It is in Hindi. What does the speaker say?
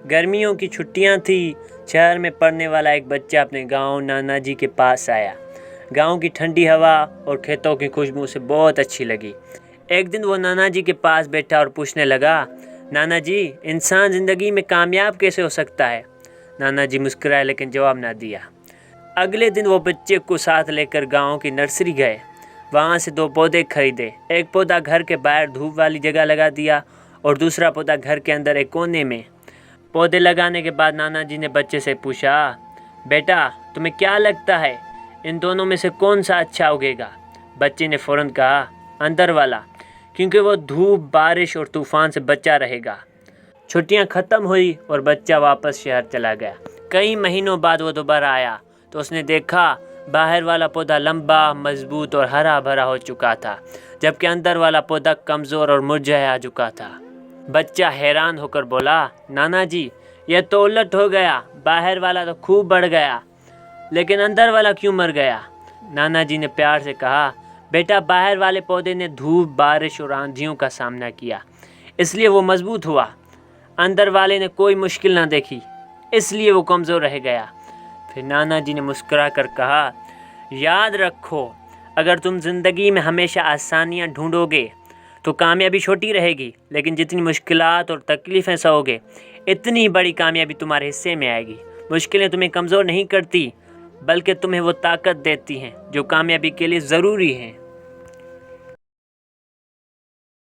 गर्मियों की छुट्टियां थी। शहर में पढ़ने वाला एक बच्चा अपने गांव नाना जी के पास आया। गांव की ठंडी हवा और खेतों की खुशबू उसे बहुत अच्छी लगी। एक दिन वो नाना जी के पास बैठा और पूछने लगा, नाना जी, इंसान ज़िंदगी में कामयाब कैसे हो सकता है? नाना जी मुस्कुराए लेकिन जवाब ना दिया। अगले दिन वो बच्चे को साथ लेकर गांव की नर्सरी गए। वहाँ से 2 पौधे खरीदे। एक पौधा घर के बाहर धूप वाली जगह लगा दिया और दूसरा पौधा घर के अंदर एक कोने में। पौधे लगाने के बाद नाना जी ने बच्चे से पूछा, बेटा तुम्हें क्या लगता है इन दोनों में से कौन सा अच्छा उगेगा? बच्चे ने फ़ौरन कहा, अंदर वाला, क्योंकि वो धूप, बारिश और तूफ़ान से बचा रहेगा। छुट्टियां ख़त्म हुई और बच्चा वापस शहर चला गया। कई महीनों बाद वो दोबारा आया तो उसने देखा बाहर वाला पौधा लंबा, मजबूत और हरा भरा हो चुका था, जबकि अंदर वाला पौधा कमज़ोर और मुरझाया चुका था। बच्चा हैरान होकर बोला, नाना जी, यह तो उलट हो गया। बाहर वाला तो खूब बढ़ गया, लेकिन अंदर वाला क्यों मर गया? नाना जी ने प्यार से कहा, बेटा बाहर वाले पौधे ने धूप, बारिश और आंधियों का सामना किया, इसलिए वो मजबूत हुआ। अंदर वाले ने कोई मुश्किल ना देखी, इसलिए वो कमज़ोर रह गया। फिर नाना जी ने मुस्कुरा कर कहा, याद रखो, अगर तुम ज़िंदगी में हमेशा आसानियाँ ढूंढोगे तो कामयाबी छोटी रहेगी, लेकिन जितनी मुश्किलात और तकलीफ़ें सहोगे, इतनी ही बड़ी कामयाबी तुम्हारे हिस्से में आएगी। मुश्किलें तुम्हें कमज़ोर नहीं करती, बल्कि तुम्हें वो ताकत देती हैं जो कामयाबी के लिए ज़रूरी है।